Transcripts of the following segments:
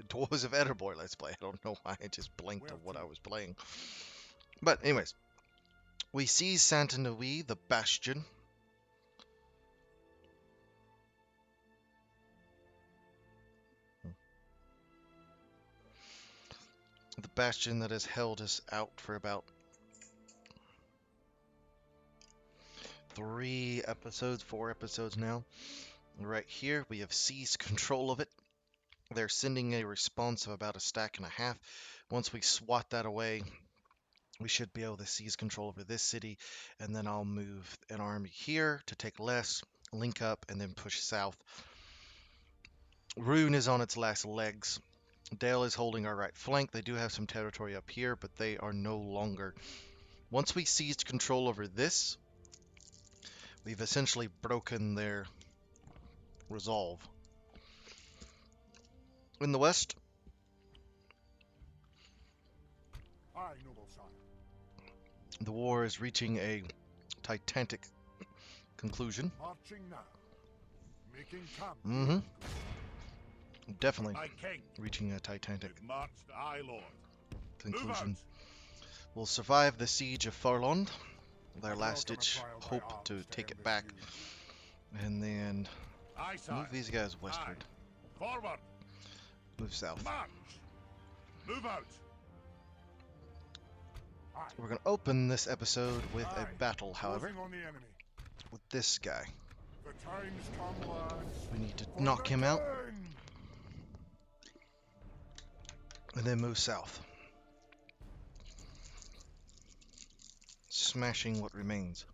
Dwarves of Erebor, let's play. I don't know why I just blinked at what I was playing. But anyways, we see Santanui, the Bastion. The Bastion that has held us out for about 4 episodes now. Right here, we have seized control of it. They're sending a response of about a stack and a half. Once we swat that away, we should be able to seize control over this city, and then I'll move an army here to take less, link up, and then push south. Rhune is on its last legs. Dale is holding our right flank. They do have some territory up here, but they are no longer. Once we seized control over this, we've essentially broken their resolve. In the west, Aye, noble sire. the war is reaching a titanic conclusion. Marching now. Making camp. Mm-hmm. Definitely My king. reaching a titanic We've marched, aye, lord. conclusion. We'll survive the siege of Farlond, their last-ditch hope to take it back, and then Aye, sire. move these guys westward. Aye. Forward. Move south. March. Move out. Aye. We're going to open this episode with Aye. a battle, however, Closing on the enemy. with this guy. The time's come, lads. We need to For knock the him out, Dain. and then move south. Smashing what remains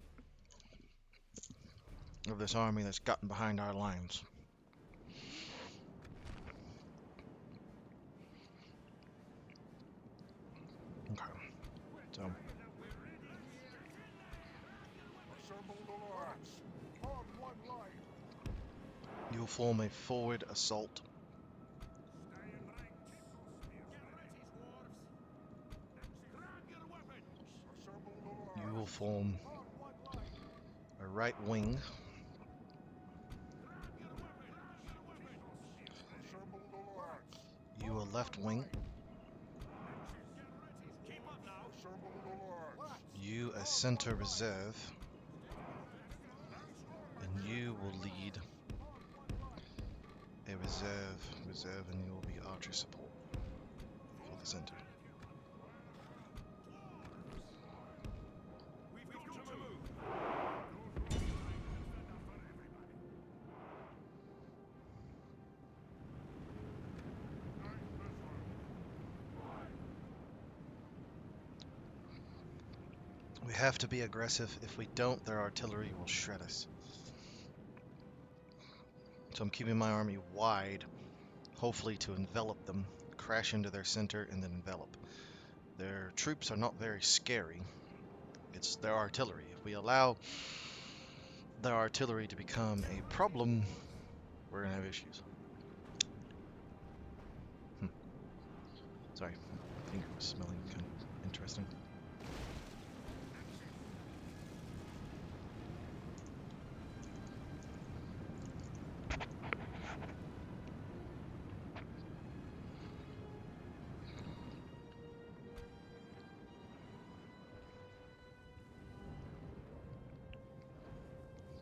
of this army that's gotten behind our lines. Okay, so Assemble the lads. On one line. you'll form a forward assault. Assemble the lads. You will form a right wing. Assemble the lads. You a left wing. Assemble the lads. You a center reserve. And you will lead a reserve, and you will be archer support for the center. We have to be aggressive. If we don't, their artillery will shred us. So I'm keeping my army wide, hopefully to envelop them, crash into their center, and then envelop. Their troops are not very scary. It's their artillery. If we allow their artillery to become a problem, we're going to have issues. Sorry, my finger was smelling kind of interesting.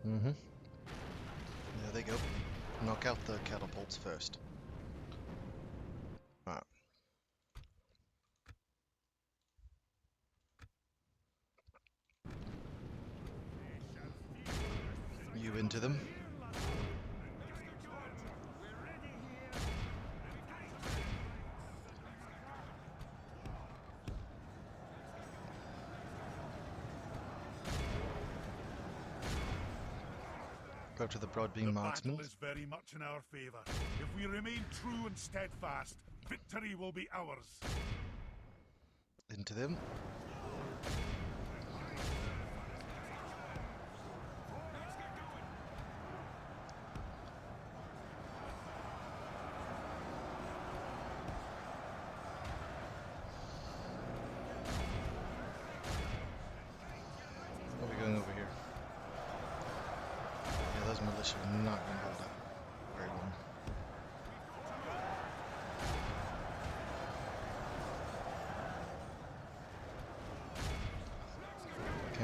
There they go. Knock out the catapults first. Alright. You into them. Go to the broad beam The marksmen. battle is very much in our favor. If we remain true and steadfast, victory will be ours. Into them. What are we going over here? Yeah, those militia are not going to hold up very long.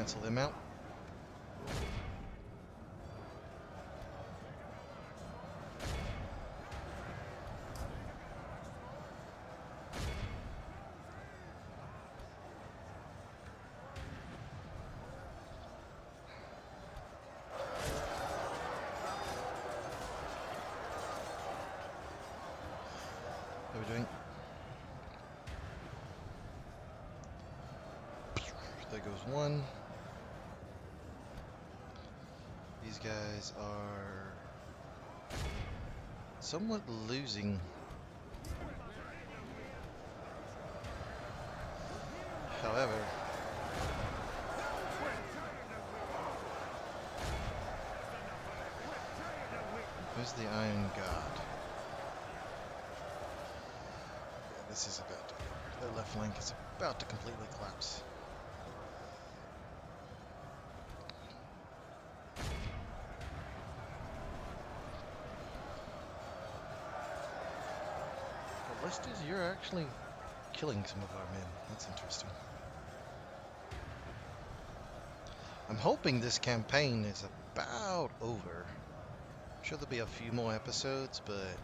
Cancel them out. How are we doing? There goes one. These guys are somewhat losing. However, who's the Iron God? Yeah, this is about to, their left flank is about to completely collapse. Ballistas, you're actually killing some of our men. That's interesting. I'm hoping this campaign is about over. I'm sure there'll be a few more episodes, but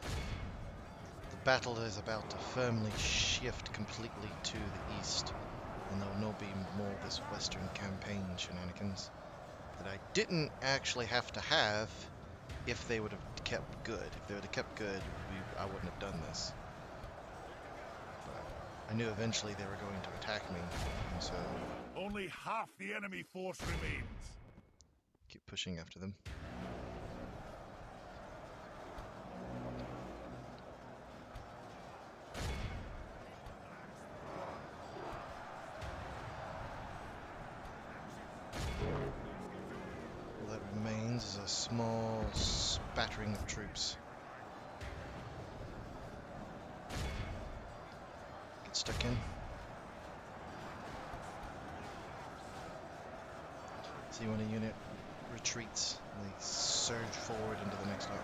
the battle is about to firmly shift completely to the east, and there'll no be more of this western campaign shenanigans that I didn't actually have to have if they would have kept good. If they would have kept good, I wouldn't have done this. But I knew eventually they were going to attack me, and so Only half the enemy force remains. keep pushing after them. All that remains is a small spattering of troops. Get stuck in. See when a unit retreats, they surge forward into the next line.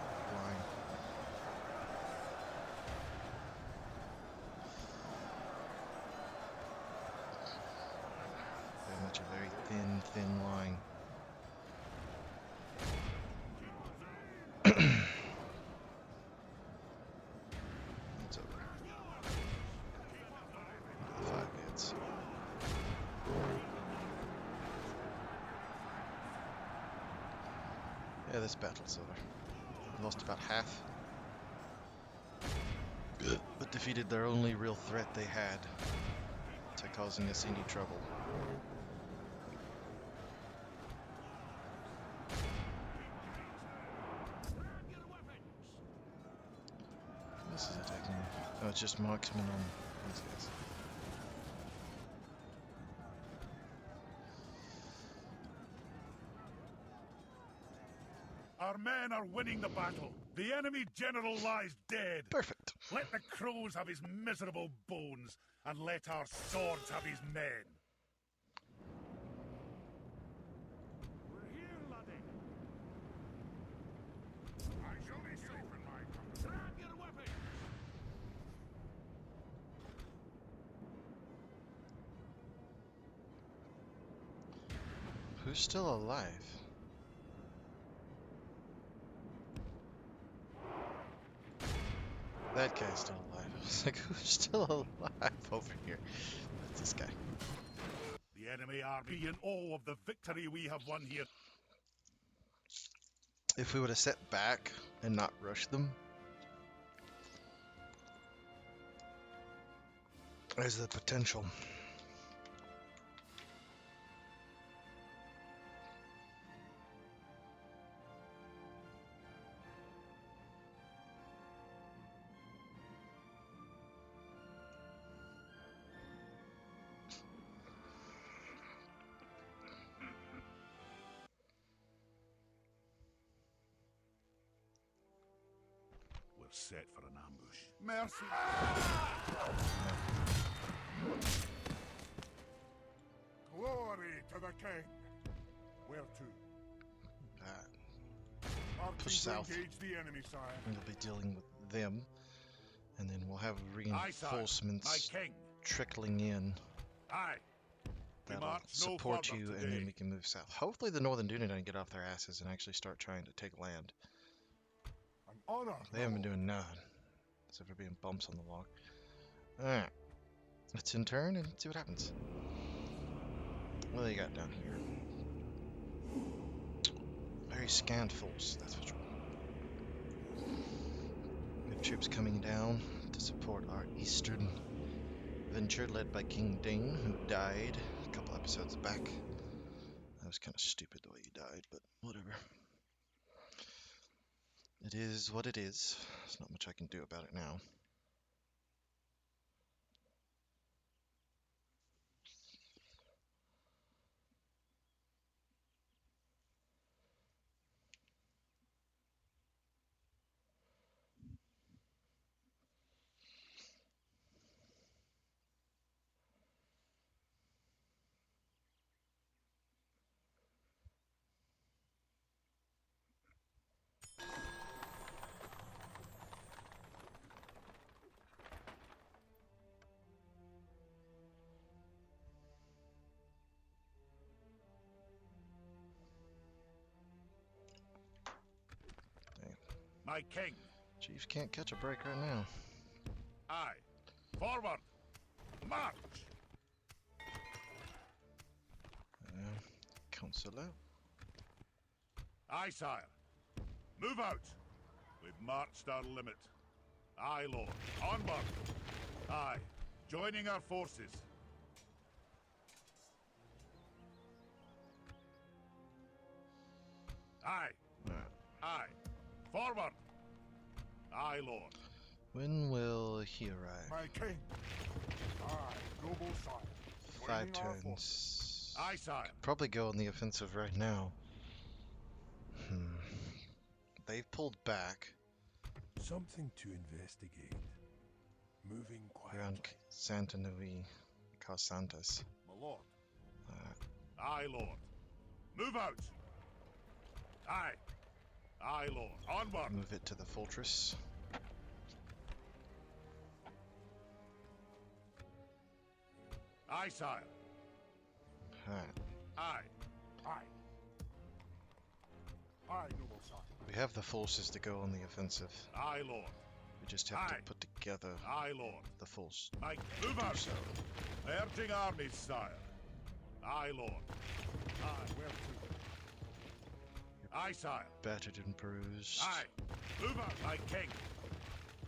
Very much a very thin line. It's over. 5 minutes. Yeah, this battle's over. We lost about half, but defeated their only real threat they had to causing us any trouble. This is attacking. Oh, it's just marksmen on these guys. Our men are winning the battle. The enemy general lies dead. Perfect. Let the crows have his miserable bones, and let our swords have his men. We're here, laddie. I shall be safe in my company. Grab your weapons. Who's still alive? That guy's still alive. I was like, who's still alive over here? That's this guy. The enemy army in awe of the victory we have won here. If we would have set back and not rushed them, there's the potential. We're set for an ambush. Mercy! Glory to the king! Where to? Our Push south. engage the enemy, sire. We'll be dealing with them, and then we'll have Aye, sire. reinforcements My king. trickling in. Aye. That'll march no support further you, and today. then we can move south. Hopefully the Northern Durin don't get off their asses and actually start trying to take land. An honor. They haven't been doing nothing, except for being bumps on the walk. Alright. Let's in turn and see what happens. What do they got down here? Very scant force, that's for sure. We have troops coming down to support our eastern venture led by King Dain, who died a couple episodes back. That was kind of stupid the way he died, but whatever. It is what it is. There's not much I can do about it now. My king. Chiefs can't catch a break right now. Aye. Forward. March. Council out. Aye, sire. Move out. We've marched our limit. Aye, lord. Onward. Aye. Joining our forces. Aye. Aye. Forward. Aye, lord. When will he arrive? My king. Aye, noble sire. 5 Joining our turns. forces. Aye, sire. Probably go on the offensive right now. They've pulled back Something to investigate. Moving around quietly. Santa Nui, Casantas. My lord. Aye, lord. Move out. Aye. Aye, lord. Onward. Move it to the fortress. Aye, sire. Alright. Aye. Aye. Aye, noble sire. We have the forces to go on the offensive. Aye, lord. We just have Aye. to put together Aye, lord. the force. Mike, move out. So, Merging armies, sire. Aye, lord. Aye, where to? Aye, sire. battered and bruised. Aye. Move out, my king.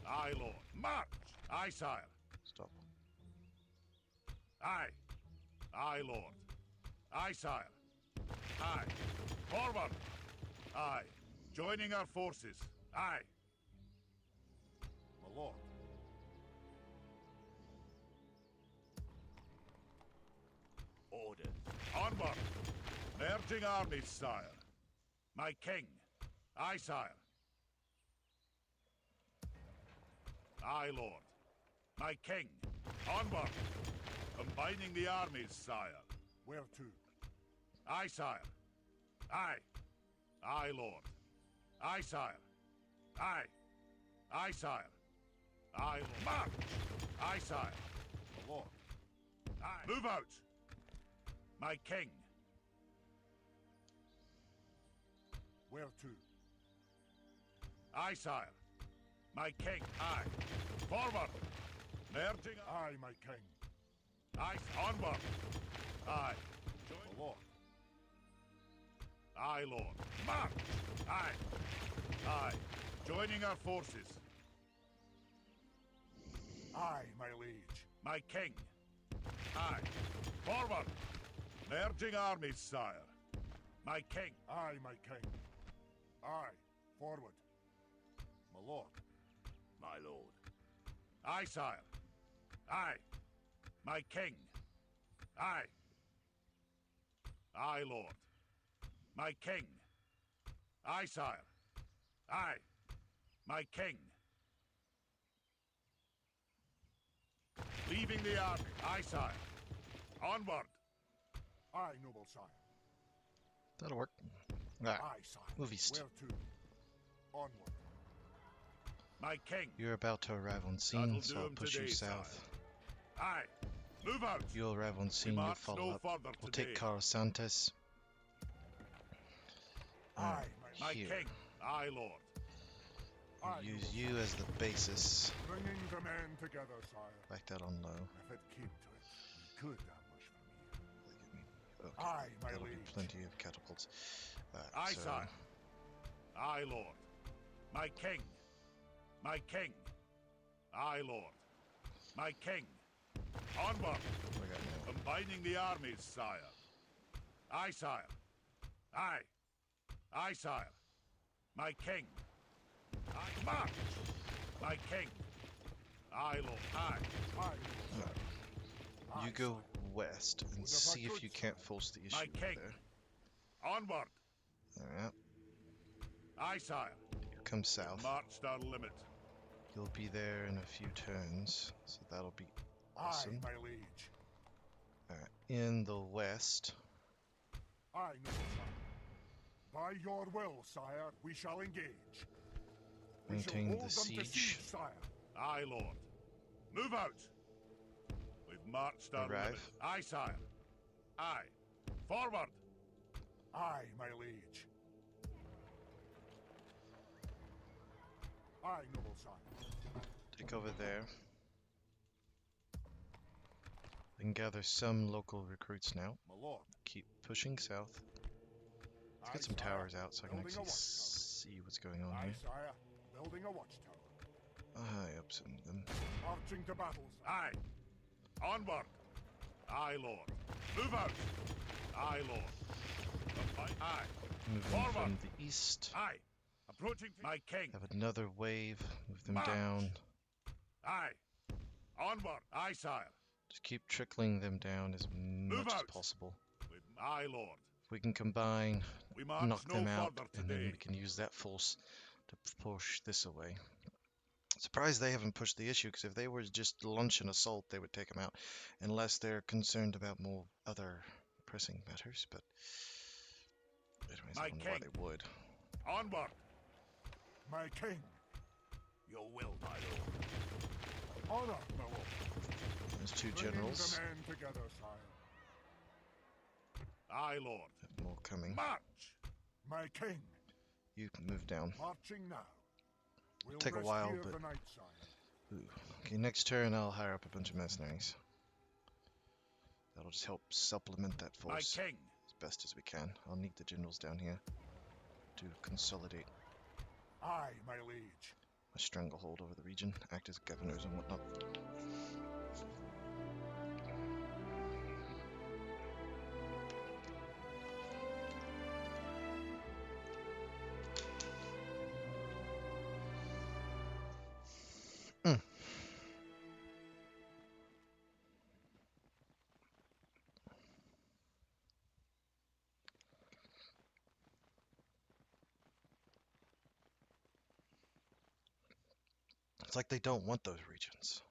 Aye, lord. March. Aye, sire. Stop. Aye. Aye, lord. Aye, sire. Aye. Forward. Aye. Joining our forces. Aye. My lord. Order. Onward. Merging armies, sire. My king. Aye, sire. Aye, lord. My king. Onward. Combining the armies, sire. Where to? Aye, sire. Aye. Aye, lord. Aye, sire. Aye. Aye, sire. Aye, lord. March! Aye, sire. My lord. Aye. Move out! My king. Where to? Aye, sire. My king. Aye. Forward! Merging. Aye, my king. Aye, onward. Aye. Join the lord. Aye, lord. March! Aye. Aye. Joining our forces. Aye, my liege. My king. Aye. Forward! Merging armies, sire. My king. Aye, my king. Aye. Forward. My lord. My lord. Aye, sire. Aye. My king. Aye. Aye, lord. My king. Aye, sire. Aye. My king. Leaving the army. Aye, sire. Onward. Aye, noble sire. That'll work. Alright. Aye, sire. Move east. Where to? Onward. My king. You're about to arrive on scene, That'll so do I'll 'em push today, you sire. south. Aye. Move out. You'll arrive on We scene, you'll march follow no up. further We'll today. take Carasantes. Aye, my here. king. Aye, lord. We'll Aye, use noble you as the basis. Bringing the men together, sire. Back that on low. If it came to it, we could ambush for me. Okay, Aye, my that'll be liege. plenty of catapults. Aye, so sire. Aye, lord. My king. My king. Aye, lord. My king. Onward. what do we got now? Combining the armies, sire. Aye, sire. Aye. Aye, sire. My king. Aye, march. My king. Aye, lord. Aye. Aye. Aye, You go sire. west and Would if I see if could, you can't sire. force the My issue king. there. Onward. Alright, Aye, sire. you come south. Marched our limit. You'll be there in a few turns, so that'll be awesome. Aye, my liege. Alright, in the west, Aye, noble sire. By your will, sire, we shall engage. We shall maintain hold the them to siege. siege, sire. Aye, lord. Move out. We've marched our Arrive. limit. Aye, sire. Aye. Forward. Aye, my liege. Aye, noble sire. Take over there. And gather some local recruits now. My lord. Keep pushing south. Let's get some towers out so I can actually see what's going on Aye, here. sire. Building a watchtower. High up some of them. Marching to battles. Aye. Onward. Aye, lord. Move out. Aye, lord. Aye. Move them Forward. from the east. Aye. Approaching my king. Have another wave. Move them March. down. Aye. Onward. Aye, sire. Just keep trickling them down as much as out. possible. With aye, lord. If we can combine, We march knock no them out, further and then today. we can use that force to push this away. Surprised they haven't pushed the issue, because if they were just to launch an assault, they would take them out, unless they're concerned about more other pressing matters. But anyways, My I don't know why king. they would. Onward. My king. Your will, my lord. Honor, my lord. There's two Bringing generals. the men together, sire. Aye, lord. Have more coming. March. My king. You can move down. Marching now. We'll Take a rest while, here but- the night, sire. Ooh. Okay, next turn I'll hire up a bunch of mercenaries. That'll just help supplement that My force king. as best as we can. I'll need the generals down here to consolidate Aye, my liege. my stranglehold over the region, act as governors and whatnot. It's like they don't want those regions.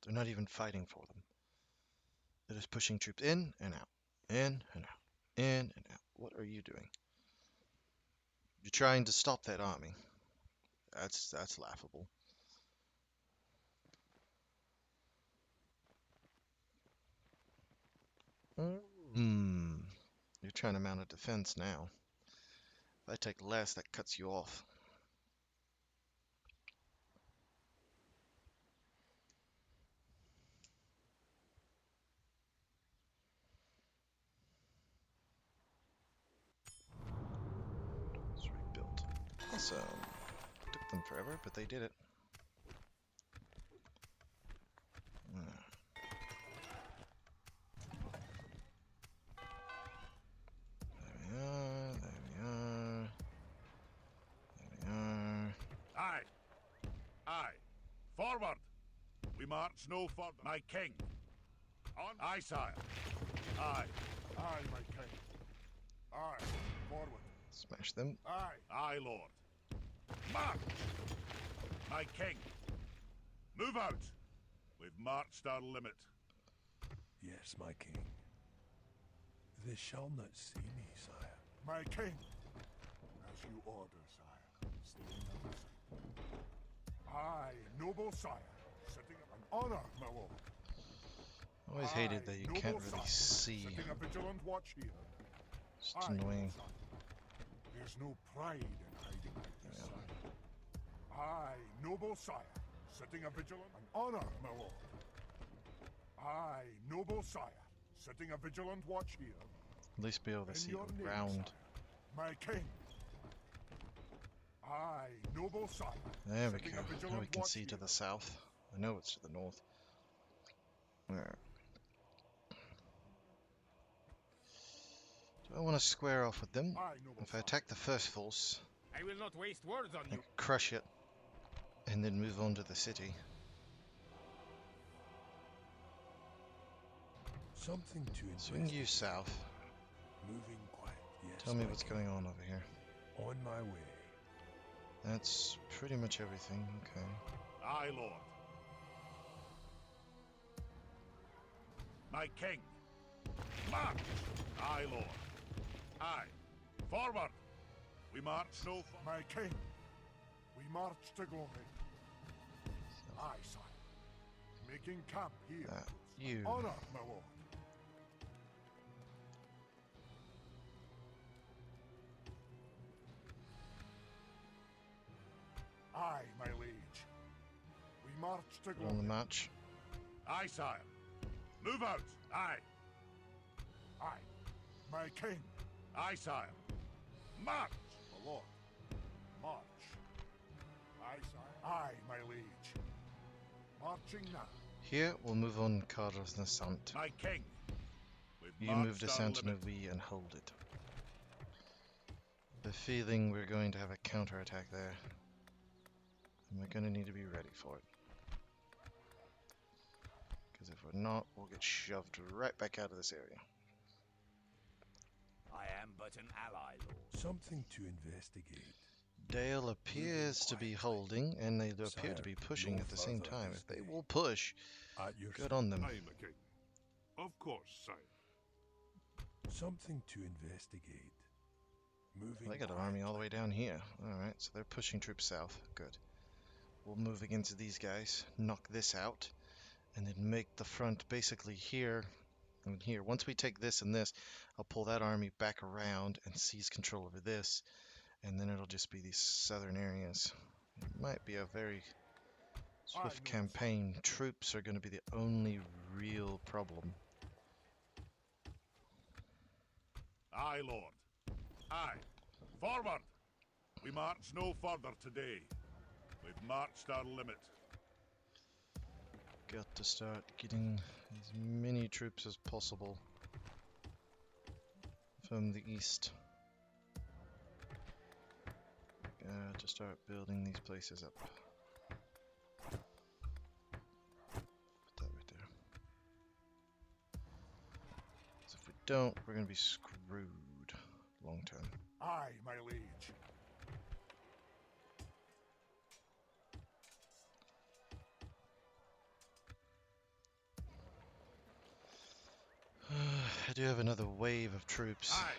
They're not even fighting for them. They're just pushing troops in and out, in and out, in and out. What are you doing? You're trying to stop that army. That's laughable. You're trying to mount a defense now. If I take less, that cuts you off. Let's rebuild. Awesome. Took them forever, but they did it. There we are, there we are. There we are. Aye. Aye. Forward. We march no further. My king. On. Aye, sire. Aye. Aye, my king. Aye. Forward. Smash them. Aye. Aye, lord. March. My king. Move out. We've marched our limit. Yes, my king. They shall not see me, sire. My king. As you order, sire. Staying at the side. Aye, noble sire. Sitting an honor, my lord. I always hated that you can't really see. Setting a vigilant watch here. It's Aye, annoying. son. There's no pride in hiding like this, sire. Aye, noble sire. Setting a vigilant and honor, my lord. Aye, noble sire. Setting a vigilant watch here. At least be able to In see your name, around. sire. My king. Aye, noble sire. There we Setting go. a Now vigilant we can watch see to here. the south. I know it's to the north. Where? Do I want to square off with them? Aye, noble If I sire. attack the first force, I will not waste words on I you. can crush it and then move on to the city. Something to Swing investigate. you south. Moving quiet. Yes, Tell me my what's king. going on over here. On my way. That's pretty much everything. Okay. Aye, lord. My king. March! Aye, lord. Aye. Forward! We march no... My king. We march to glory. Aye, sire. Making camp here. You. Honor, my lord. Aye, my liege. We march to Put on the glory. march. Aye, sire. Move out. Aye. Aye. My king. Aye, sire. March, my lord. March. Aye, sire. Aye, my liege. Marching now. Here, we'll move on Carlos Nasant. My king. We've You move marched to our Santa limit. Novi and hold it. The feeling we're going to have a counterattack there. And we're going to need to be ready for it. Because if we're not, we'll get shoved right back out of this area. I am but an ally, lord. Something to investigate. Dale appears to be holding, and they appear to Sire, be pushing no at the same further time. this If they day. will push, At your good service. on them. Aye, my king. Of course, sire. Something to investigate. Moving. They got an army all the way down here. Alright, so they're pushing troops south. Good. We'll move against these guys, knock this out, and then make the front basically here and here. Once we take this and this, I'll pull that army back around and seize control over this, and then it'll just be these southern areas. It might be a very swift no, campaign. Troops are going to be the only real problem. Aye, lord. Aye. Forward! We march no further today. We've marched our limit. Got to start getting as many troops as possible from the east. Got to start building these places up. Put that right there. So if we don't, we're going to be screwed long term. Aye, my liege. I do have another wave of troops. Aye.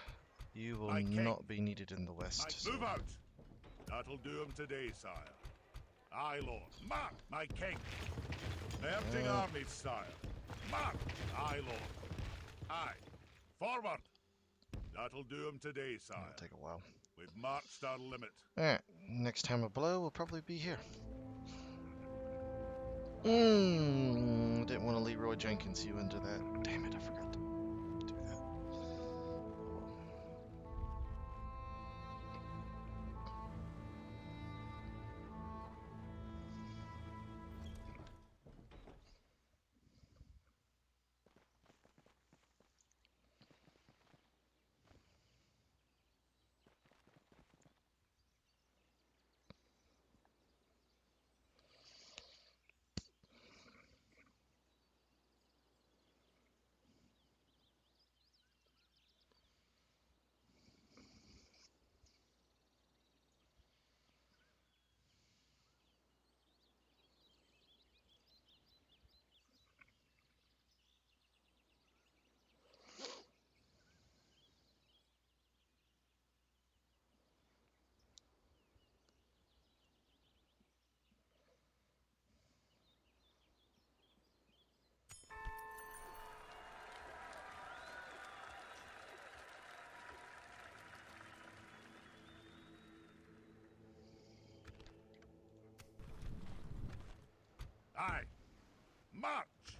You will My king. not be needed in the My, west. so- move out! That'll do him today, sire. Aye, lord. March, my king. Merging armies, sire. March! Aye, lord. Aye. Forward! That'll do him today, sire. It'll take a while. We've marched our limit. Alright, next time I blow, we'll probably be here. Didn't want to Leroy Jenkins you into that. Damn it, I forgot to do that. March!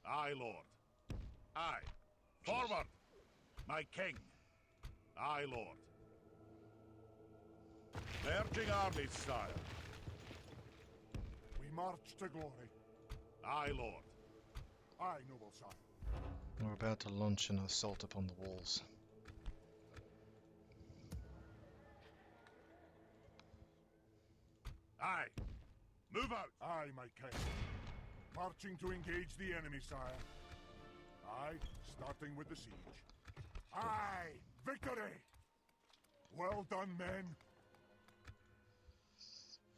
Aye, Lord. Aye. Forward! My king. Aye, Lord. Merging armies, sire. We march to glory. Aye, Lord. Aye, noble sire. We're about to launch an assault upon the walls. Aye. Move out. Aye, my king. Marching to engage the enemy, sire. Aye, starting with the siege. Aye, victory! Well done, men.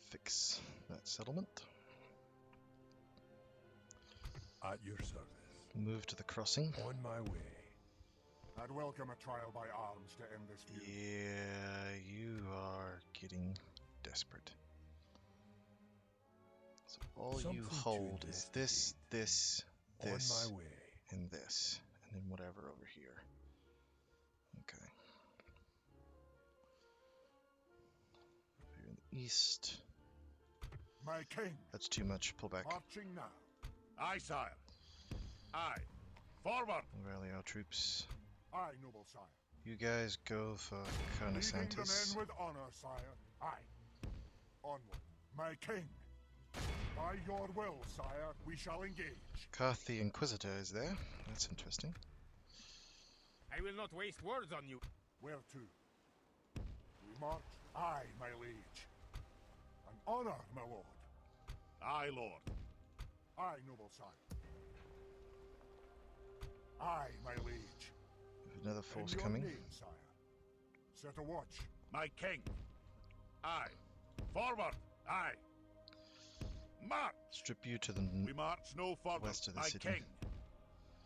Fix that settlement. At your service. Move to the crossing. On my way. I'd welcome a trial by arms to end this feud. Yeah, you are getting desperate. So all you Something to hold is this, this, this, On my way. and this, and then whatever over here. Okay. Here in the east. My king, That's too much. Pull back. marching now. Aye, sire. Aye. Forward! Rally our troops. Aye, noble sire. You guys go for Leading the Conasantis. men with honor, sire. Aye. Onward. My king. By your will, sire, we shall engage. Karth the Inquisitor is there. That's interesting. I will not waste words on you. Where to? We march. Aye, my liege. An honor, my lord. Aye, Lord. Aye, noble sire. Aye, my liege. With another force In your coming. name, sire. Set a watch. My king. Aye. Forward! Aye. March! Strip you to the We march no further. west of the My city. king.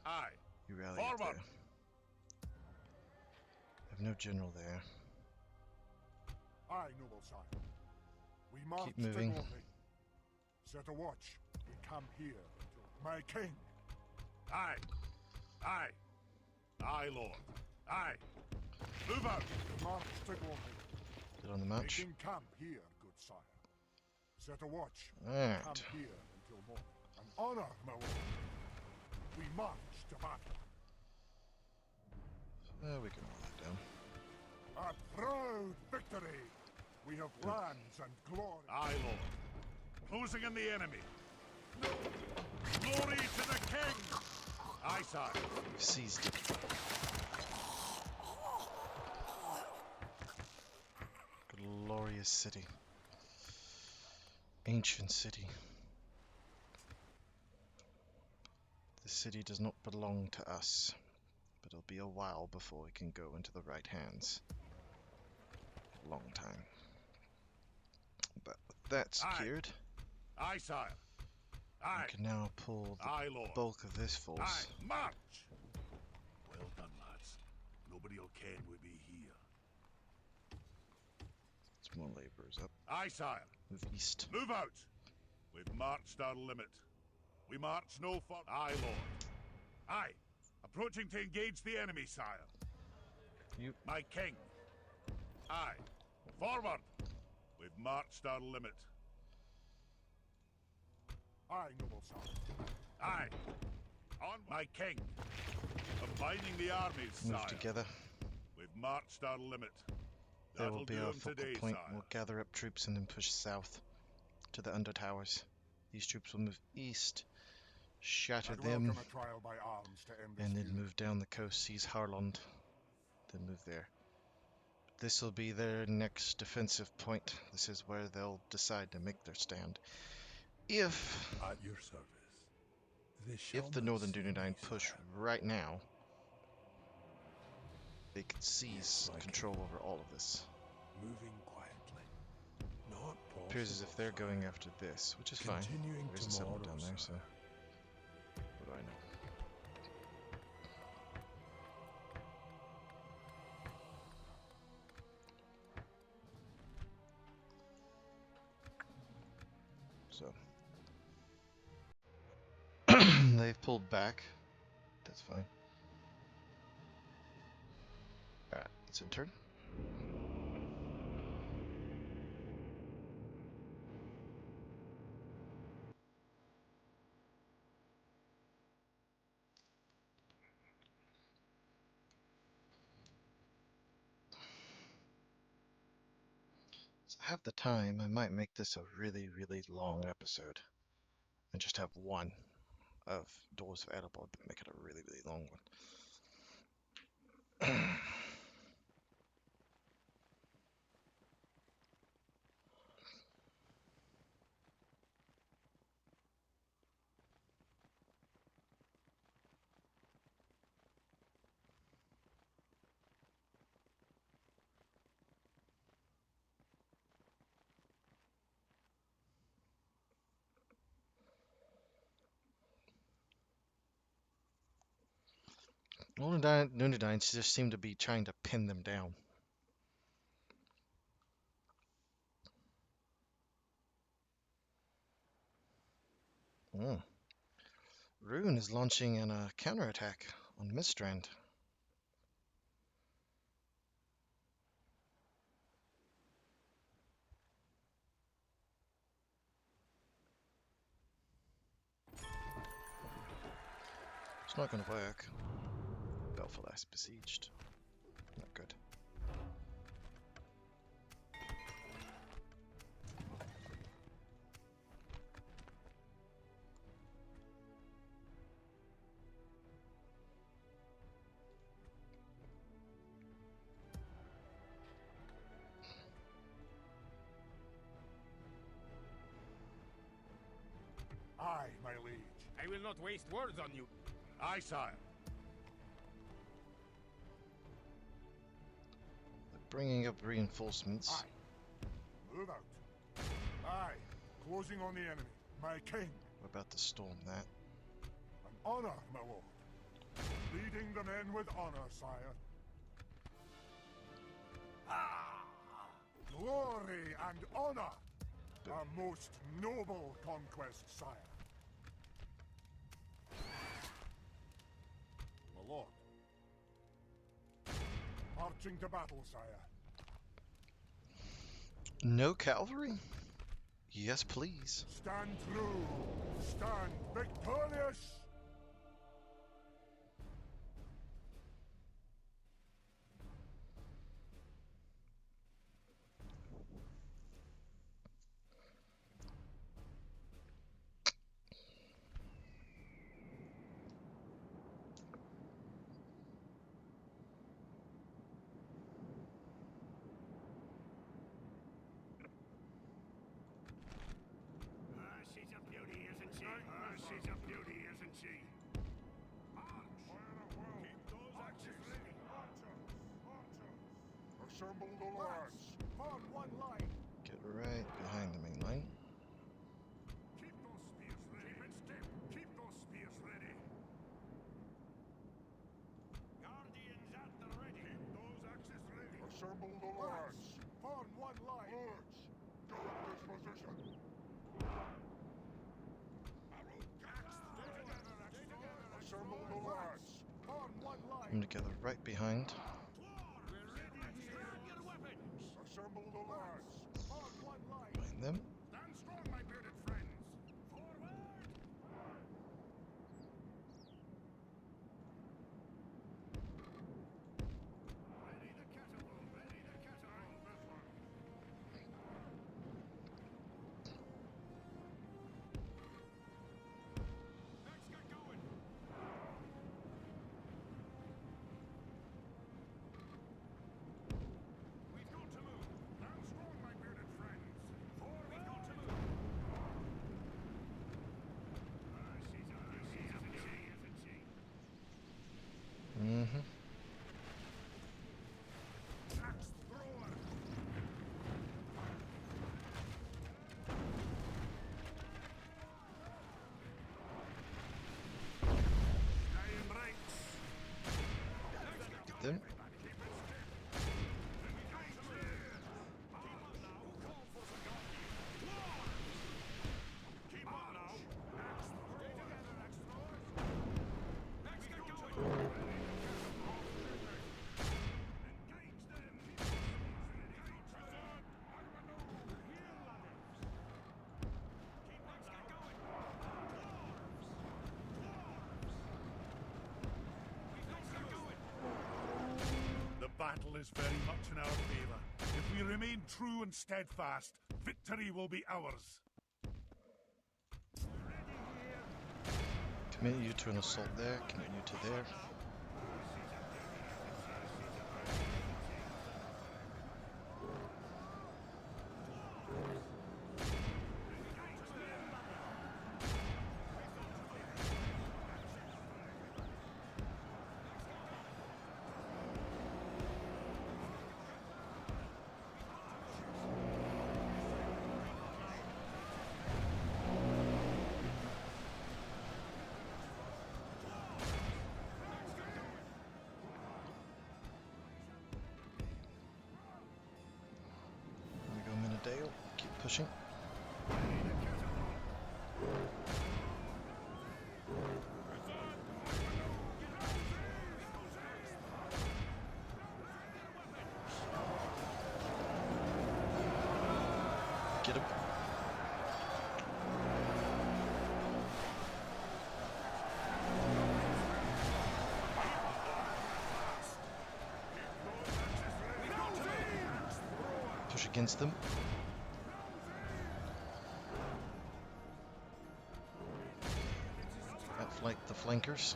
Aye. You rally up Forward! there. I have no general there. Aye, noble sire. We march Keep moving. to glory. Set a watch. We camp here until my king. Aye. Aye. Aye, Lord. Aye. Move out! March to glory. Get on the march. Making camp here, good sire. Set a watch. Alright. Camp here until morning. An honor, my lord. We march to battle. We can roll that down. A proud victory. We have lands and glory. Aye, Lord. Closing in the enemy. Glory to the king! Aye, sire. We've seized it. Glorious city. Ancient city. The city does not belong to us, but it'll be a while before it can go into the right hands. A long time. But with that secured, Aye, sire. Aye. we can now pull the Aye, Lord. bulk of this force. Aye. March! Well done, lads. Nobody'll ken we be here. It's more laborers up. Aye, sire. Move east. Move out! We've marched our limit. We march no further. Aye, Lord. Aye. Approaching to engage the enemy, sire. You. My king. Aye. Forward! We've marched our limit. Aye, noble sire. Aye. On my king. Combining the armies, Move sire. together. We've marched our limit. There That'll will be do our 'em focal today, point. sire. We'll gather up troops and then push south to the under towers. These troops will move east, shatter I'd them, welcome a trial by arms to end this and then feud. move down the coast, seize Harland, then move there. This will be their next defensive point. This is where they'll decide to make their stand. If At your service. This shall the not Northern see Dunedain me, push sire. right now, they could seize Yes, my control over all of this. Moving quietly. Not possible. Appears as if they're sire. going after this, which is fine. Continuing There's a settlement down tomorrow, there, so sire. what do I know? So they've pulled back. That's fine. Centered. So I have the time. I might make this a really, really long episode and just have one of Dwarves of Erebor, but make it a really, really long one. All the Nunadines just seem to be trying to pin them down. Mm. Rune is launching a counterattack on Mistrand. It's not going to work. Belfast besieged. Not good. Aye, my liege. I will not waste words on you. Aye, sire. They're bringing up reinforcements. Aye. Move out. Aye. Closing on the enemy. My king. We're about to storm that. An honor, my lord. Leading the men with honor, sire. Glory and honor. A most noble conquest, sire. My lord. Marching to battle, sire. No cavalry? Yes, please. Stand true. Stand victorious. She's a beauty, isn't she? She's a beauty, isn't she? Keep those axes ready. Assemble the lords. Form one line. Get right behind the main line. Keep those spears ready. Keep it stiff. Keep those spears ready. Guardians at the ready. Keep those axes ready. Assemble the lords. Form one line. Lords, get in this position. Assemble the lords. Form one line. Come together right behind. Assemble the lords. Form one line. Behind them. Stand strong, my bearded friends. Forward! Ready the catapult. Ready the catapult. Let's get going. We've got to move. Stand strong, my bearded friends. Forward! We've got to move. She's a beauty, isn't she? Mm-hmm. Axe thrower. Stay in ranks. Them. Keep on now. Stay together, axe throwers. Let's get going. Engage them. battle is very much in our favor. If we remain true and steadfast, victory will be ours. Commit you to an assault there, commit you to there. Dale, keep pushing. Get him. Push against them. Outflank the flankers.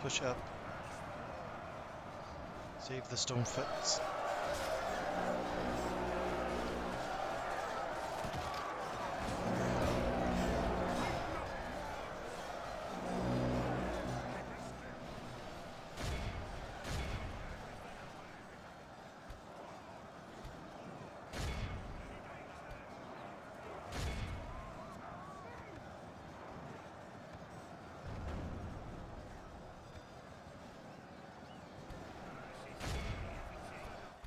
Push up. Save the stone fits.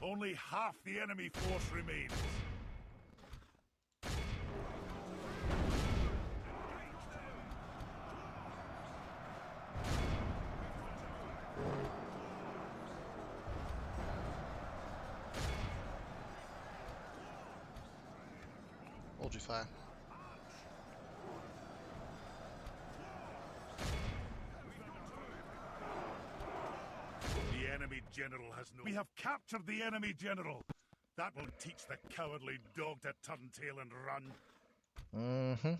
Only half the enemy force remains. Hold your fire. The enemy general has no... We have captured the enemy general. That will teach the cowardly dog to turn tail and run. Mm-hmm.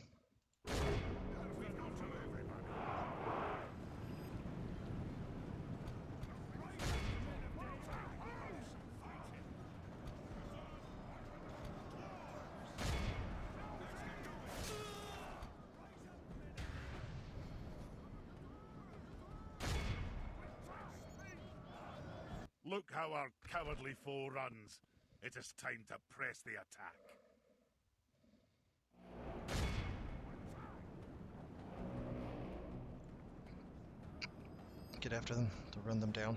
Look how our cowardly foe runs. It is time to press the attack. Get after them to run them down.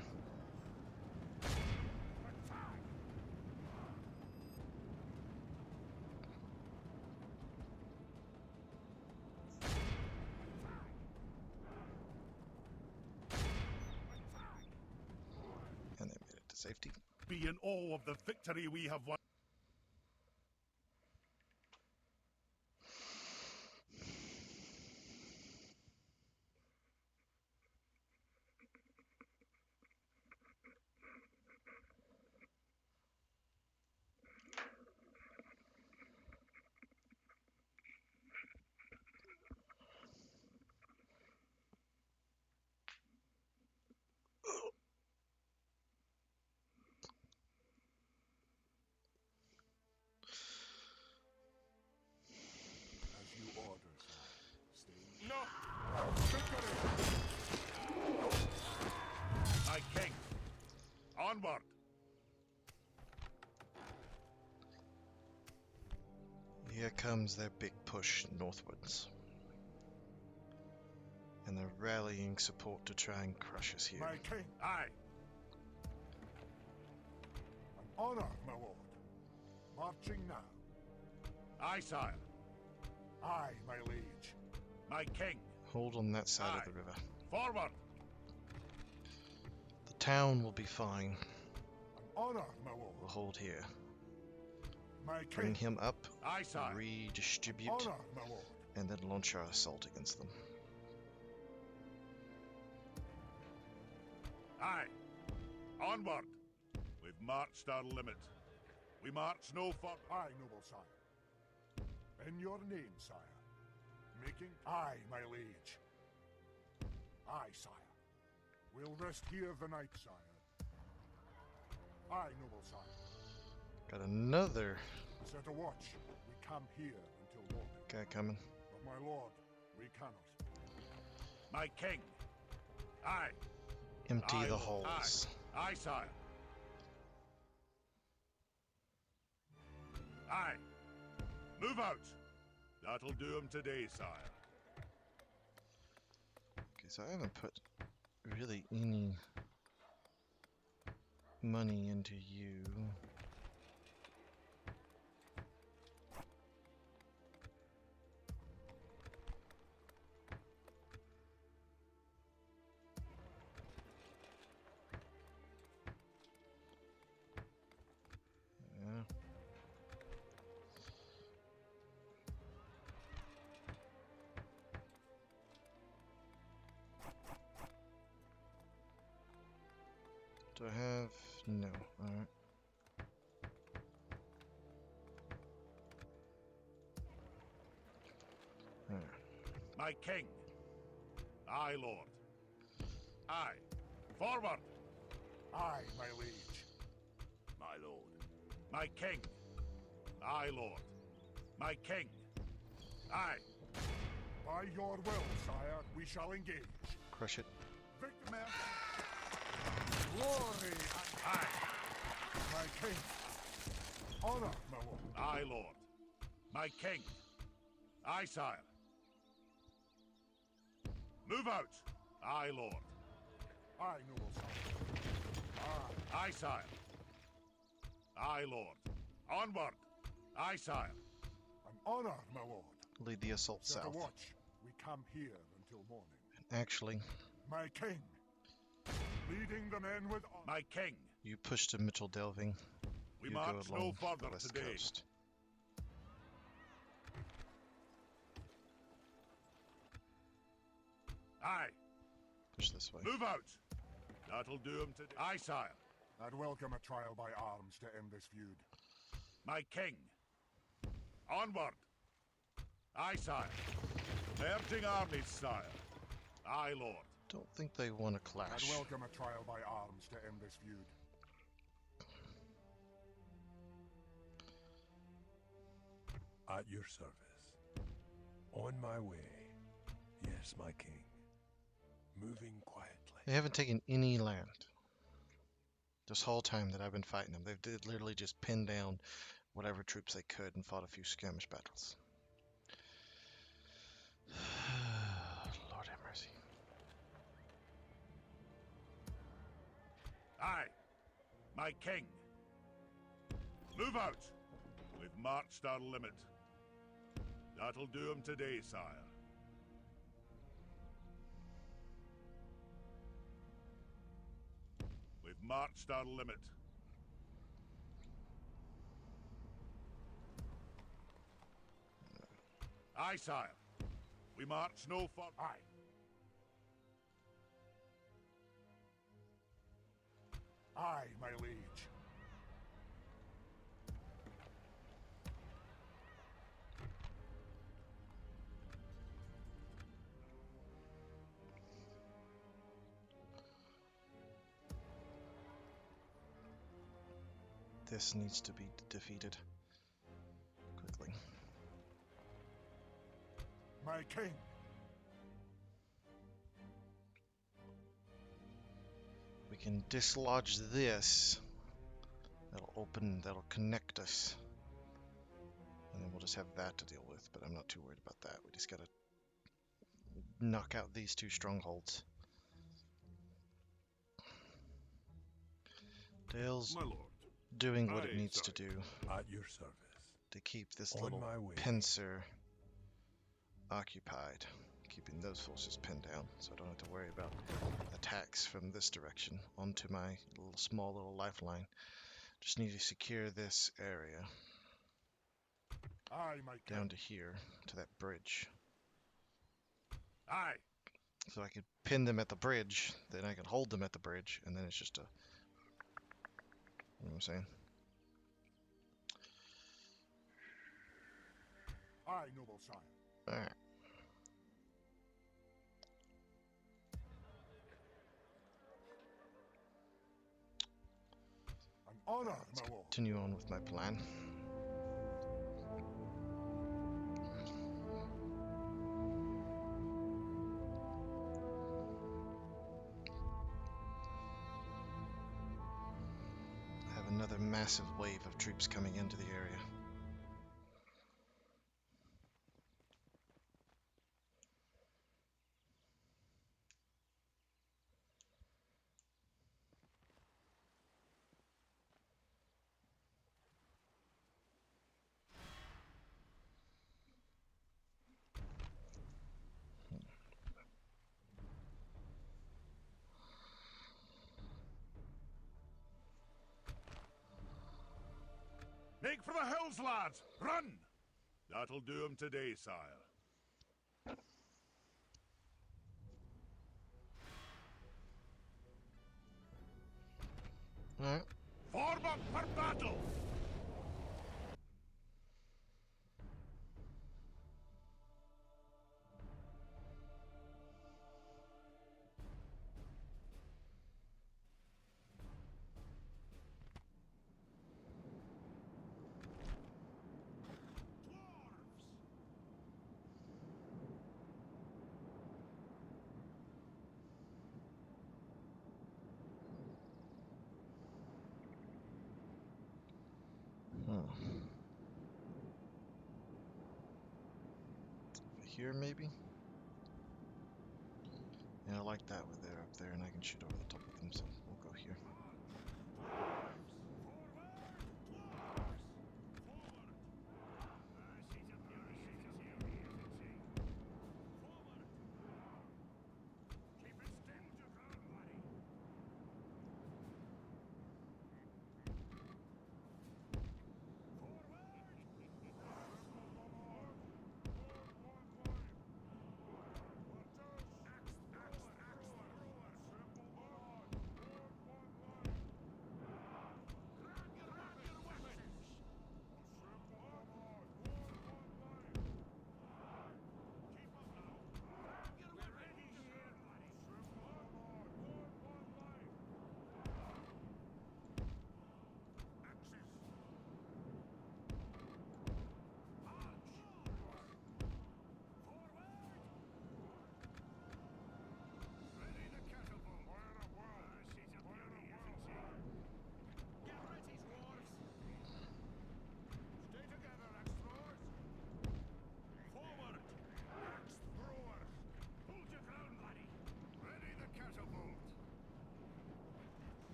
And they made it to safety. Be in awe of the victory we have won. As you order, sire. Stay. No! My king. Onward. Here comes their big push northwards. And they're rallying support to try and crush us here. My king. Aye. An honor, my lord. Marching now. Aye, sire. Aye, my liege. My king. Hold on that side of Aye. the river. Forward. The town will be fine. An honor, my We'll lord. hold here. My Bring king. him up, Aye, sire. redistribute, Honor, my lord. and then launch our assault against them. Aye. Onward. We've marched our limit. We march no further. Aye, noble sire. In your name, sire. Making. Aye, my liege. Aye, sire. We'll rest here the night, sire. Aye, noble sire. Got another Set a watch. We camp here until morning. guy coming. But my lord, we cannot. My king. Aye. Empty Aye, the lord. halls. Aye, sire. Aye. Move out. That'll do him today, sire. Okay, so I haven't put really any money into you. Yeah. Do I have? No. Alright. Alright. My king. Aye, lord. Aye. Forward. Aye, my liege. My lord. My king. Aye, lord. My king. Aye. By your will, sire, we shall engage. Crush it. Victor man. Glory and Aye. my king. Honor, my lord. Aye, lord. My king. Aye, sire. Move out. Aye, lord. Aye, noble sire. Aye. Aye, sire. Aye, lord. Onward. Aye, sire. An honor, my lord. Lead the assault Set a south. watch. We camp here until morning. Actually, My king. Leading the men with honor. My king. you push to Mitchell Delving. We You go march no along the further west today. coast. Aye. Push this way. Move out. That'll do him today. Aye, sire. I'd welcome a trial by arms to end this feud. My king. Onward. Aye, sire. Merging armies, sire. Aye, lord. Don't think they want to I'd clash. welcome a trial by arms to end this feud. At your service. On my way. Yes, my king. Moving quietly. They haven't taken any land. This whole time that I've been fighting them, they've literally just pinned down whatever troops they could and fought a few skirmish battles. Lord have mercy. Aye. My king. Move out. We've marched our limit. That'll do him today, sire. We've marched our limit. Aye, sire. We march no further. Aye. Aye, my liege. This needs to be defeated quickly. My king. We can dislodge this. That'll connect us. And then we'll just have that to deal with, but I'm not too worried about that. We just gotta knock out these two strongholds. Dale's My lord. doing what it Aye, needs sire. to do At your service. to keep this On little my way. pincer occupied, keeping those forces pinned down, so I don't have to worry about attacks from this direction onto my small little lifeline. Just need to secure this area Aye, my king. down to here, to that bridge. Aye. So I could pin them at the bridge, then I can hold them at the bridge, and then it's just a... You know what I'm saying? Aye, noble sire. Alright. An honor, Let's my lord. continue on with my plan. Have another massive wave of troops coming into the area. Make for the hills, lads! Run! That'll do 'em today, sire. Alright. Form up for battle! Here, maybe? Yeah, I like that with they're up there and I can shoot over the top of them, so we'll go here.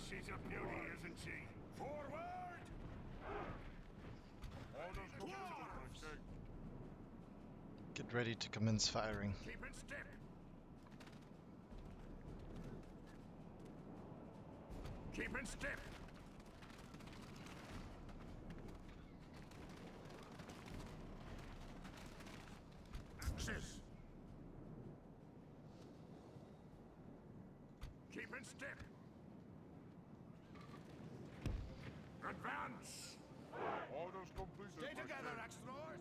She's a beauty, isn't she? Forward! Orders to my king. Get ready to commence firing. Keep in step! Keep in step! Axis! Keep in step! Advance! Orders completed. Stay together, axe throwers!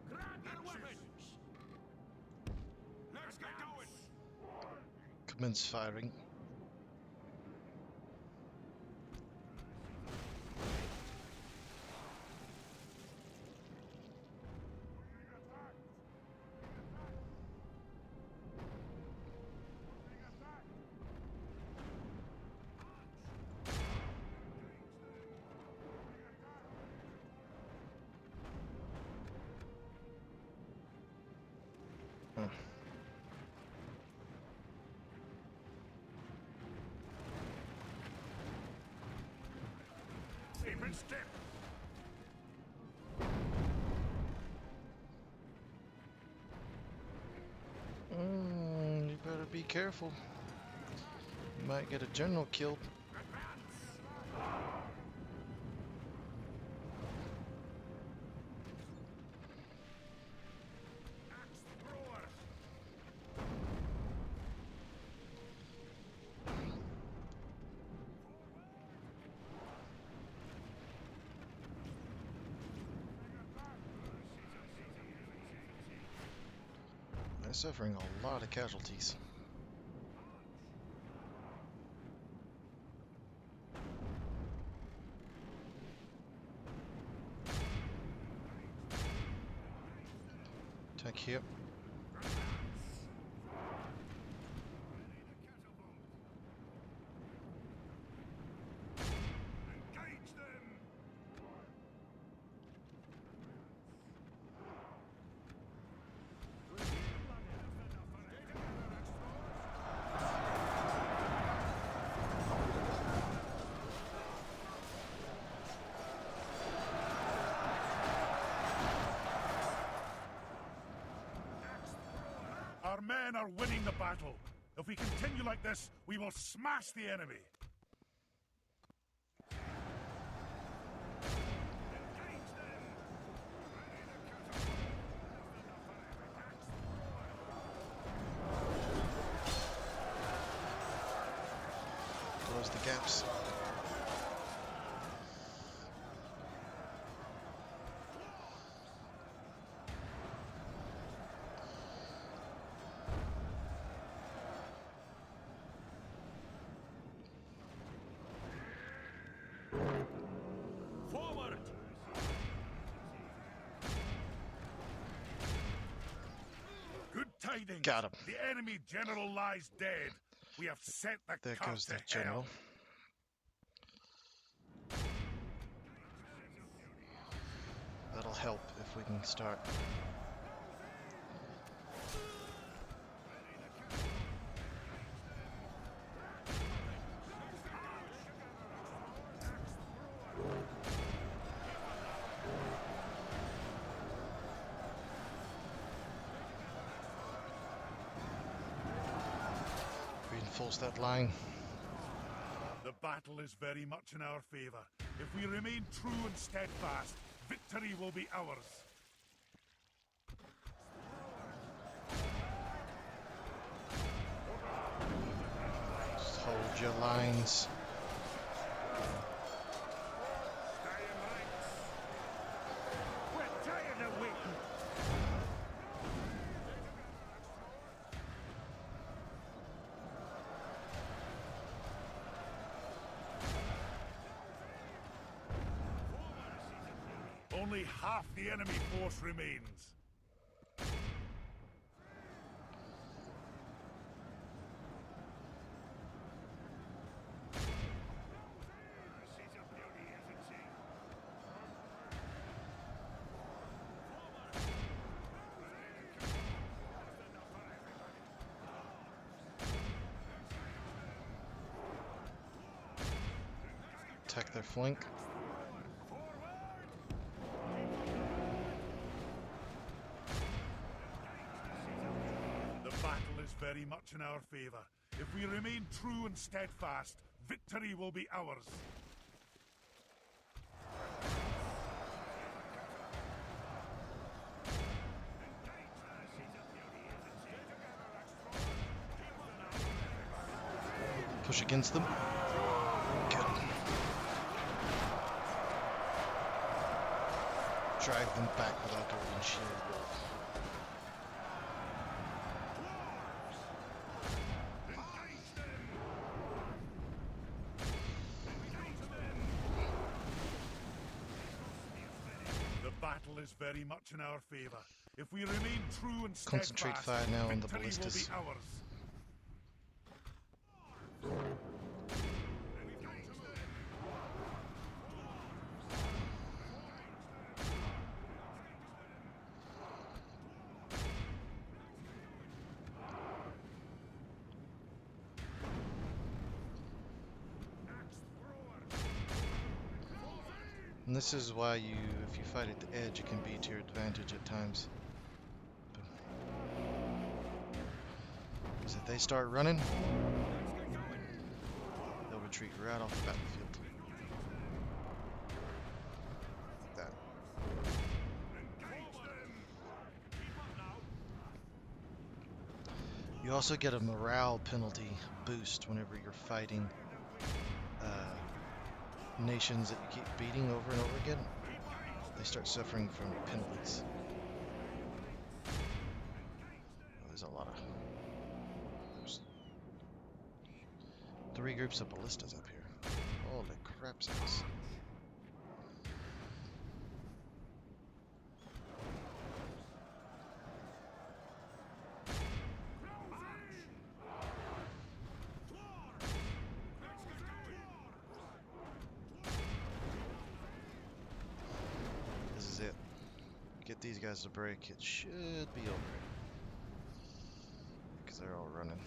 Grab your weapons! Let's get going! Commence firing. Keep in step! careful. You might get a general killed. They're suffering a lot of casualties. Attack here. Our men are winning the battle. If we continue like this, we will smash the enemy. Close the gaps. Forward! Good tidings. Got him. The enemy general lies dead. We have set the There cart goes to the hell. general. That'll help if we can start. Reinforce that line. The battle is very much in our favor. If we remain true and steadfast, victory will be ours. Just hold your lines. We're tired of waiting. Only half the enemy force remains. Attack their flank. The battle is very much in our favor. If we remain true and steadfast, victory will be ours. Push against them. Good. Drive them back with our golden shield. The battle is very much in our favor. If we remain true and steadfast, Concentrate fire now on the victory ballistas. will be ours. And this is why if you fight at the edge, it can be to your advantage at times. Because if they start running, they'll retreat right off the battlefield. Like that. You also get a morale penalty boost whenever you're fighting nations that you keep beating over and over again. They start suffering from penalties. There's a lot of... There's 3 groups of ballistas up here. Holy crap sakes. This is it. Get these guys to break. It should be over. Because they're all running.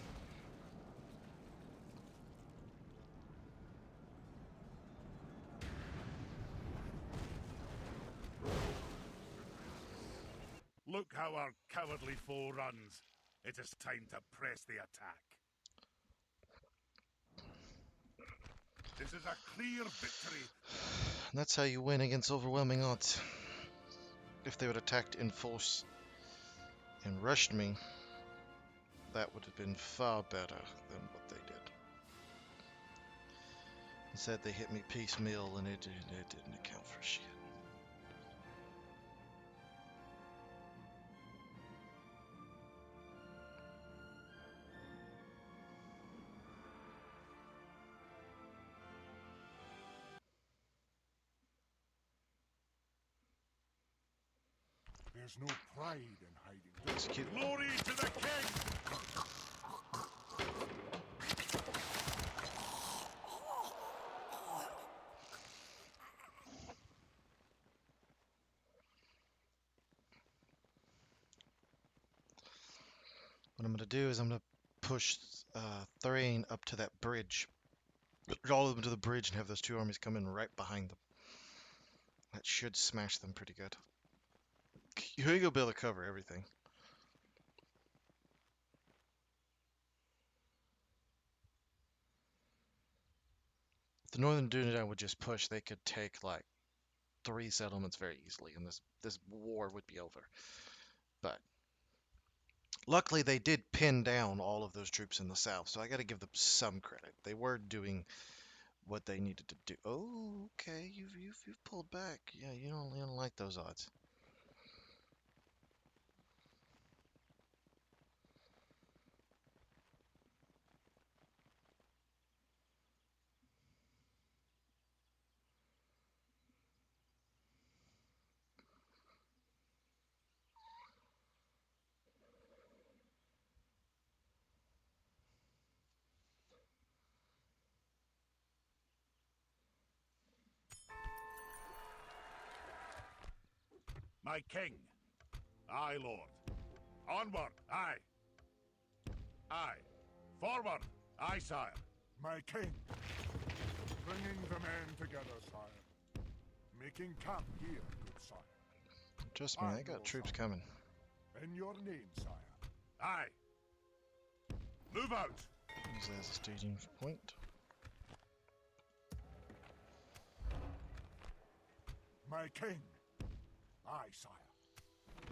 Look how our cowardly foe runs. It is time to press the attack. This is a clear victory. And that's how you win against overwhelming odds. If they would have attacked in force and rushed me, that would have been far better than what they did. Instead, they hit me piecemeal, and it didn't account for shit. There's no pride in hiding. Execute. Glory to the king! What I'm going to do is I'm going to push Thrain up to that bridge. All of them to the bridge and have those 2 armies come in right behind them. That should smash them pretty good. You ain't gonna be able to cover everything. If the Northern Dunedain would just push, they could take like 3 settlements very easily, and this war would be over. But luckily, they did pin down all of those troops in the south, so I got to give them some credit. They were doing what they needed to do. Oh, okay, you've pulled back. Yeah, you don't like those odds. My king. Aye, lord. Onward, aye. Aye. Forward, aye, sire. My king. Bringing the men together, sire. Making camp here, good sire. Trust me, I got troops coming. In your name, sire. Aye. Move out. Use that as a staging point. My king. Aye, sire.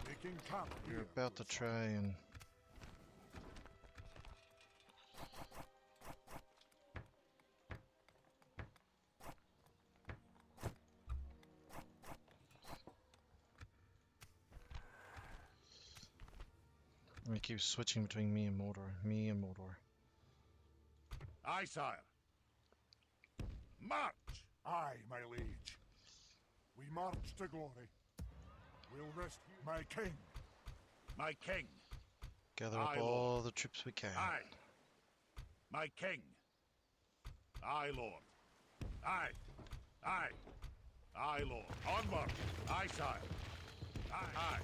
Making camp here. You're about to good sire. try and... We keep switching between me and Mordor. Aye, sire. March. Aye, my liege. We march to glory. We'll rest here. My king. My king. Gather up Aye, all Lord. the troops we can. Aye. My king. Aye, lord. Aye. Aye. Aye, lord. Onward. Aye, sire. Aye. Aye.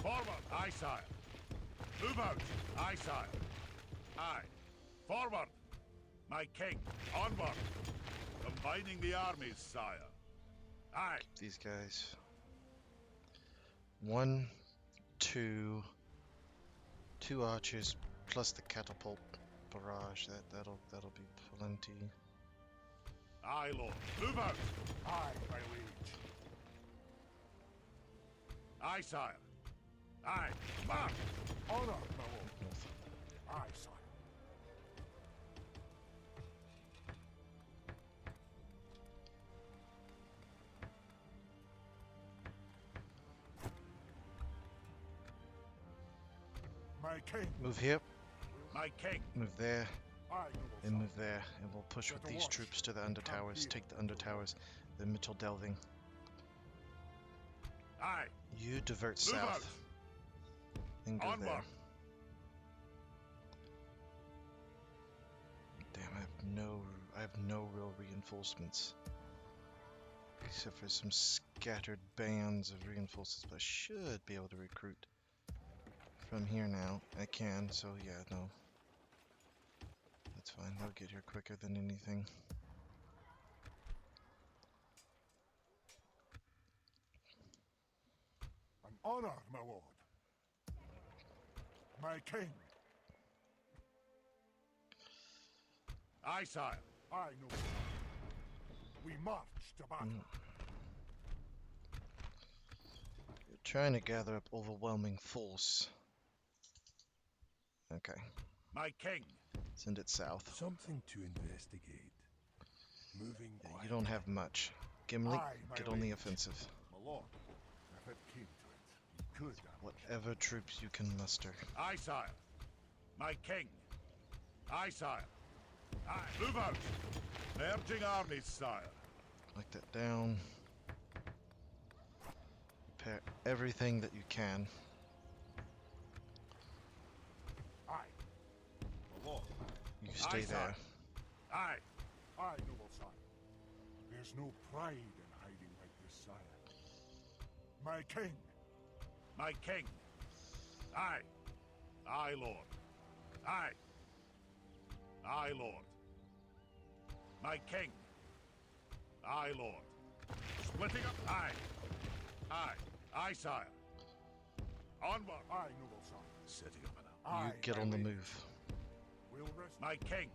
Forward. Aye, sire. Move out. Aye, sire. Aye. Forward. My king. Onward. Combining the armies, sire. Aye. These guys. 1, 2, 2 archers, plus the catapult barrage. That'll be plenty. Aye, Lord. Move out! Aye, my liege. Aye, sire. Aye. March! Honor, my lord. North. Aye, sire. My king. Move here. My king. Move there. Aye, noble And sire. move there. And we'll push with Set a these watch. troops to the under Come towers. here. Take the under towers. Then Mitchell delving. Aye. You divert Move south. out! And go Onward! there. Damn, I have no real reinforcements. Except for some scattered bands of reinforcements, but I should be able to recruit from here now. I can, so yeah, no. That's fine, they'll get here quicker than anything. An honor, my lord. My king. Aye, sire. Aye, noble sire. We march to battle. You're trying to gather up overwhelming force. Okay, My king. send it south. Something to investigate. Moving Yeah, quietly. you don't have much. Gimli, Aye, my get on the liege. offensive. My lord, if it came to it, we could have. Whatever troops you can muster. Aye, sire. My king. Aye, sire. Aye. Move out! Merging armies, sire. Collect that down. Repair everything that you can. Aye. My lord. You stay Aye, there. sire. Aye. Aye, noble sire. There's no pride in hiding like this, sire. My king. My king. Aye. Aye, lord. Aye. Aye, lord. My king. Aye, lord. Splitting up. Aye. Aye. Aye, sire. Onward. Aye, noble sire. Setting up an Aye, You get my on the liege. move. We'll rest. My king.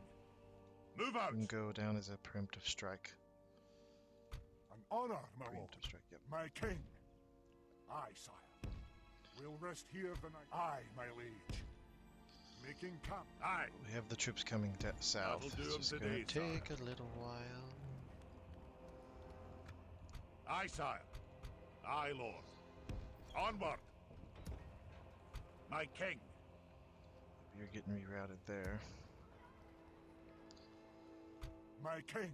Move out. And go down as a preemptive strike. An honor, my lord. Preemptive strike, yep. My king. Aye, sire. We'll rest here the night. Aye, my liege. Making camp. Aye. We have the troops coming south. That'll do 'em It's just today, gonna take a little while. Aye, sire. Aye, lord. Onward. My king. You're getting rerouted there. My king.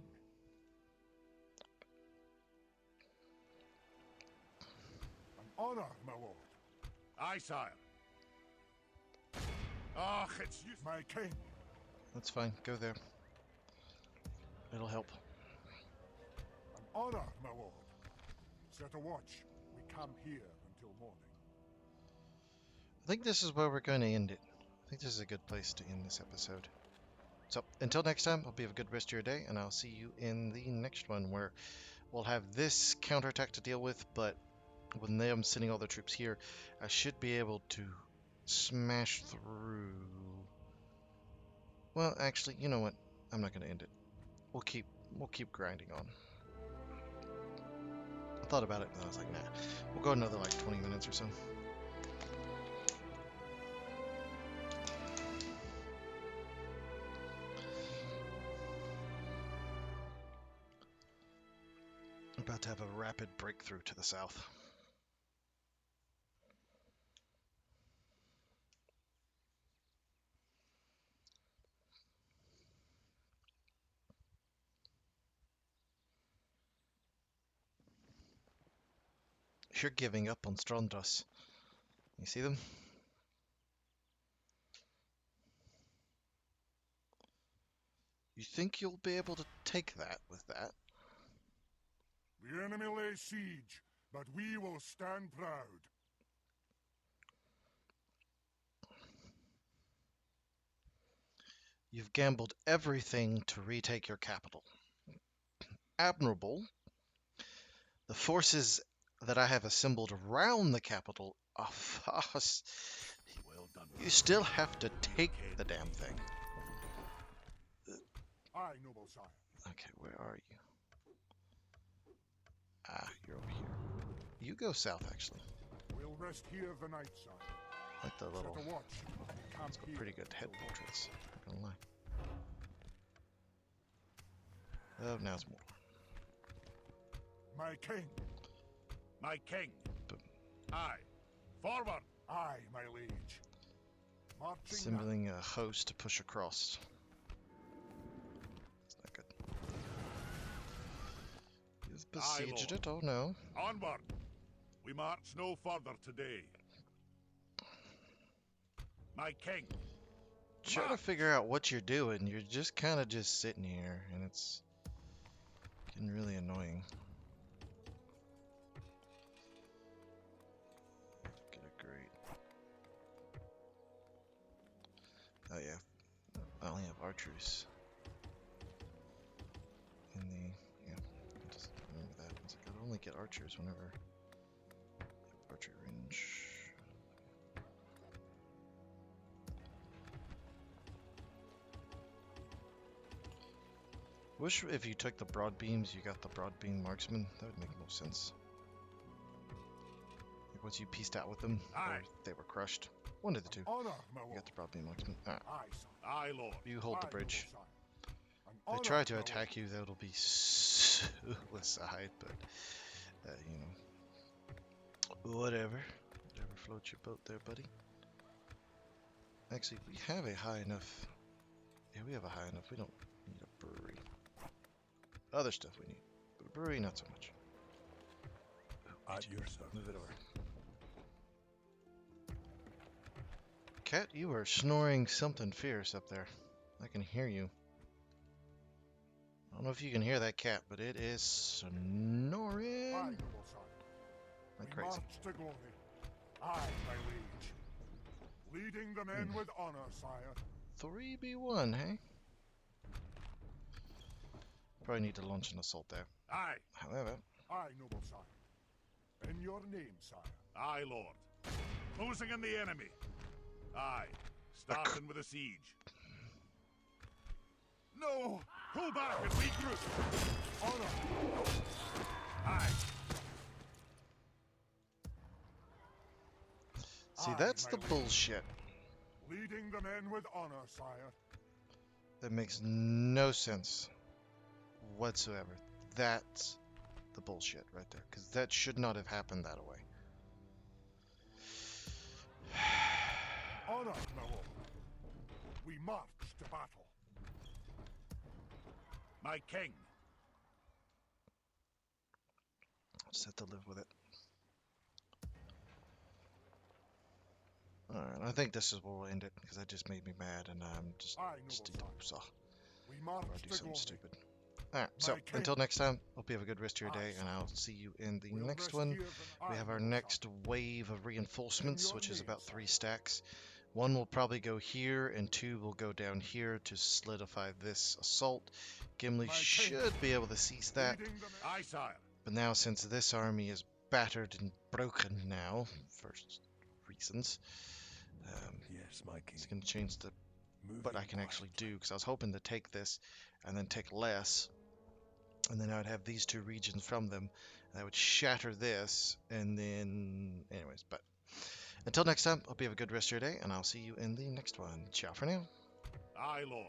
An honor, my lord. Aye, sire. Ah, it's you. My king. That's fine. Go there. It'll help. An honor, my lord. Set a watch. We camp here until morning. I think this is where we're going to end it. I think this is a good place to end this episode. So, until next time, hope you have a good rest of your day, and I'll see you in the next one, where we'll have this counterattack to deal with, but with them sending all their troops here, I should be able to smash through... Well, actually, you know what? I'm not going to end it. We'll keep grinding on. I thought about it, but I was like, nah. We'll go another, like, 20 minutes or so. About to have a rapid breakthrough to the south. You're giving up on Strondros. You see them? You think you'll be able to take that with that? The enemy lays siege, but we will stand proud. You've gambled everything to retake your capital. Admirable. The forces that I have assembled around the capital are far Well You still have to take the damn thing. Aye, noble sire. Okay, where are you? Ah, you're over here. You go south, actually. We'll rest here the night, sire. Like the little, Set a watch. Camp it's got here. pretty good head portraits. Not gonna lie. Oh, now it's more. My king. My king. Boom. Aye. Forward. Aye, my liege. Marching now. Assembling a host to push across. It's not good. You've Aye, besieged Lord. it? Oh no. Onward. We march no further today. My king. Trying to figure out what you're doing. You're just kind of just sitting here, and it's getting really annoying. Get a great. Oh yeah, I only have archers. In the just remember that. It's like I only get archers whenever I have archery range. Wish if you took the broad beams, you got the broad beam marksman. That would make more sense. Like once you pieced out with them, or Aye. they were crushed. One of the two. Honor, my You lord. got the broad beam marksman. Alright, Aye, sire. Aye, Lord. you hold the Aye, bridge. noble sire. An If they honor, try to my lord. attack you, that'll be suicide, but, you know. Whatever. Whatever floats your boat there, buddy. Actually, we have a high enough... Yeah, we have a high enough. We don't need a brewery. Other stuff we need, but a brewery, not so much. At your service. Move it over. Cat, you are snoring something fierce up there. I can hear you. I don't know if you can hear that cat, but it is snoring Aye, noble sire. like We crazy. march to glory. Aye, my liege. Leading the men with honor, sire. 3B1, hey? Probably need to launch an assault there. Aye. However, Aye, noble sire. In your name, sire. Aye, Lord. Closing in the enemy. Aye. Starting with a siege. No! Pull back and regroup! Honor. Aye. see, Aye, that's my the liege. bullshit. Leading the men with honor, sire. That makes no sense whatsoever. That's the bullshit right there, because that should not have happened that way. Honor, my lord. We march to battle. My king. Just have to live with it. Alright, I think this is where we'll end it, because that just made me mad, and I'm just Aye, stupid. noble So, sire. We march I'll do to something glory. stupid. Alright, so My king. until next time, hope you have a good rest of your Aye, day, and sire. I'll see you in the We'll next rest one. here the- We Aye, have our noble next sire. wave of reinforcements, your which is name, about sire. 3 stacks. One will probably go here, and 2 will go down here to solidify this assault. Gimli My king. should be able to seize that, Leading the men. Aye, sire. but now since this army is battered and broken now, for reasons, Yes, my king. it's going to change the Moving what I can actually quietly. do, because I was hoping to take this and then take less, and then I would have these 2 regions from them, and I would shatter this, and then anyways, but until next time, hope you have a good rest of your day, and I'll see you in the next one. Ciao for now. Aye, Lord.